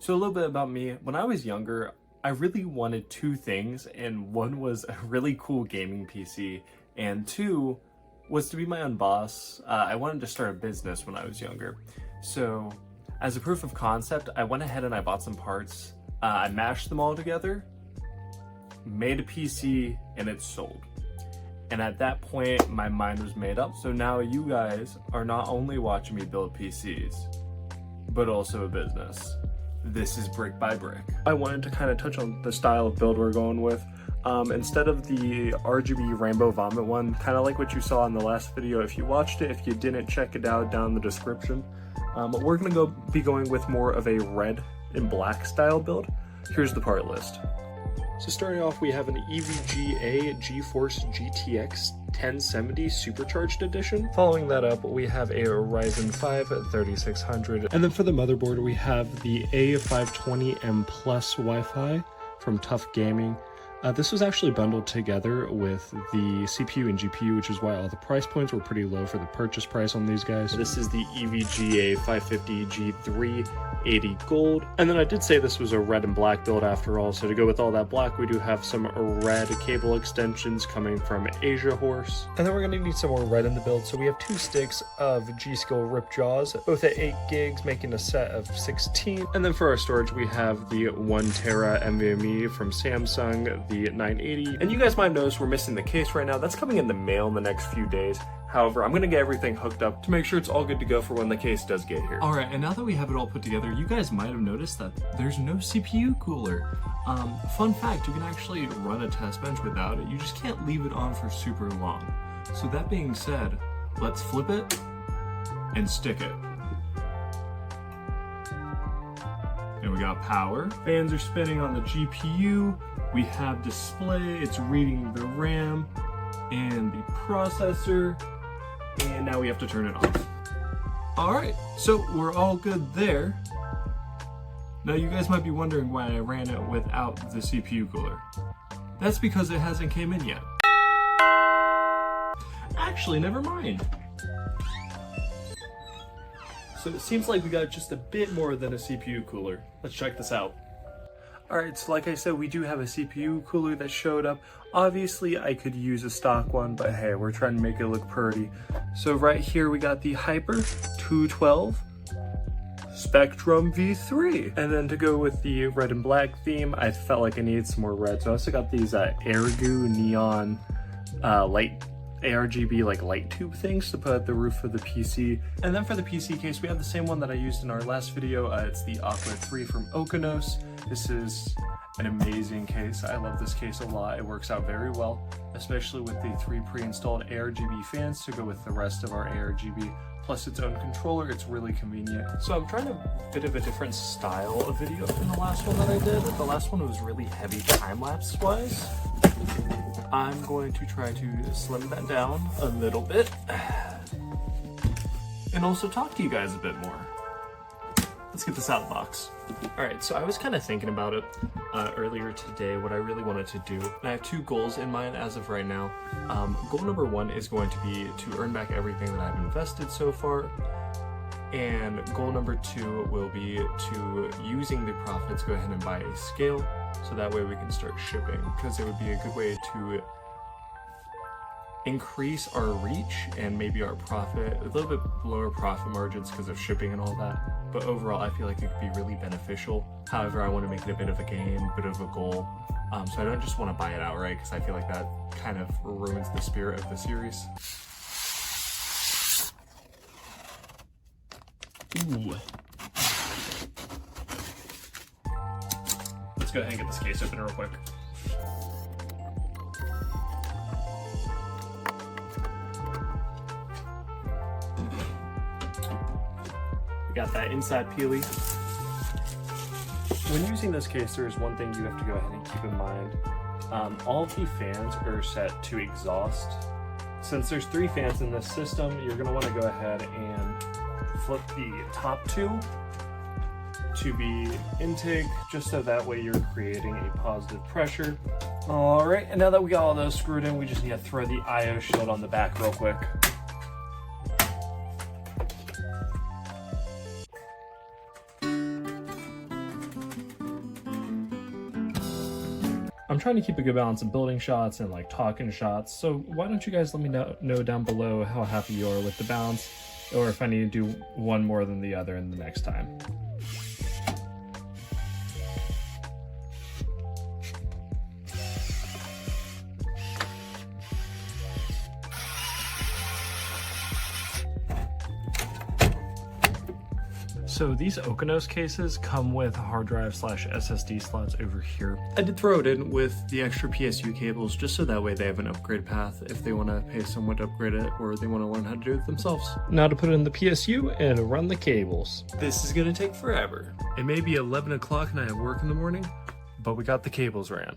So a little bit about me. When I was younger, I really wanted two things, and one was a really cool gaming PC, and two was to be my own boss. I wanted to start a business when I was younger. So as a proof of concept, I went ahead and I bought some parts. I mashed them all together, made a PC, and it sold. And at that point, my mind was made up. So now you guys are not only watching me build PCs, but also a business. This is brick by brick. I wanted to kind of touch on the style of build we're going with. Instead of the RGB rainbow vomit one, kind of like what you saw in the last video. If you watched it, if you didn't, check it out down in the description. We're gonna be going with more of a red and black style build. Here's the part list. So starting off, we have an EVGA GeForce GTX 1070 Supercharged Edition. Following that up, we have a Ryzen 5 3600. And then for the motherboard, we have the A520M Plus Wi-Fi from Tough Gaming. This was actually bundled together with the CPU and GPU, which is why all the price points were pretty low for the purchase price on these guys. This is the EVGA 550 G3 80 gold. And then I did say this was a red and black build after all, so to go with all that black, we do have some red cable extensions coming from Asia Horse. And then we're gonna need some more red in the build, so we have 2 sticks of G-Skill Ripjaws, both at 8 gigs, making a set of 16. And then for our storage, we have the 1 tera NVMe from Samsung, the 980. And you guys might notice we're missing the case right now. That's coming in the mail in the next few days. However, I'm gonna get everything hooked up to make sure it's all good to go for when the case does get here. All right, and now that we have it all put together, you guys might have noticed that there's no CPU cooler. Fun fact, you can actually run a test bench without it. You just can't leave it on for super long. So that being said, let's flip it and stick it. And we got power. Fans are spinning on the GPU. We have display, it's reading the RAM and the processor. And now we have to turn it off. All right, so we're all good there. Now you guys might be wondering why I ran it without the CPU cooler. That's because it hasn't came in yet. Actually, never mind. So it seems like we got just a bit more than a CPU cooler. Let's check this out. Alright, so like I said, we do have a CPU cooler that showed up. Obviously, I could use a stock one, but hey, we're trying to make it look pretty. So right here, we got the Hyper 212 Spectrum V3. And then to go with the red and black theme, I felt like I needed some more red. So I also got these Ergu neon light ARGB like light tube things to put at the roof of the PC. And then for the PC case, we have the same one that I used in our last video. It's the Aqua 3 from Okinos. This is an amazing case. I love this case a lot. It works out very well, especially with the 3 pre-installed ARGB fans to go with the rest of our ARGB, plus its own controller. It's really convenient. So I'm trying a bit of a different style of video from the last one that I did. The last one was really heavy time-lapse wise. I'm going to try to slim that down a little bit and also talk to you guys a bit more. Let's get this out of the box. All right, so I was kind of thinking about it earlier today, what I really wanted to do. And I have 2 goals in mind as of right now. Goal number 1 is going to be to earn back everything that I've invested so far. And goal number 2 will be to, using the profits, go ahead and buy a scale. So that way we can start shipping, because it would be a good way to increase our reach and maybe our profit, a little bit lower profit margins because of shipping and all that. But overall, I feel like it could be really beneficial. However, I want to make it a bit of a game, a bit of a goal. So I don't just want to buy it outright, because I feel like that kind of ruins the spirit of the series. Ooh. Let's go ahead and get this case open real quick. We got that inside peely. When using this case, there's one thing you have to go ahead and keep in mind. All of the fans are set to exhaust. Since there's 3 fans in this system, you're going to want to go ahead and flip the top 2 to be intake, just so that way you're creating a positive pressure. All right, and now that we got all those screwed in, we just need to throw the IO shield on the back real quick. I'm trying to keep a good balance of building shots and like talking shots, so why don't you guys let me know down below how happy you are with the balance, or if I need to do one more than the other in the next time. So these Okinos cases come with hard drive / SSD slots over here. I did throw it in with the extra PSU cables just so that way they have an upgrade path if they want to pay someone to upgrade it or they want to learn how to do it themselves. Now to put in the PSU and run the cables. This is going to take forever. It may be 11 o'clock and I have work in the morning, but we got the cables ran.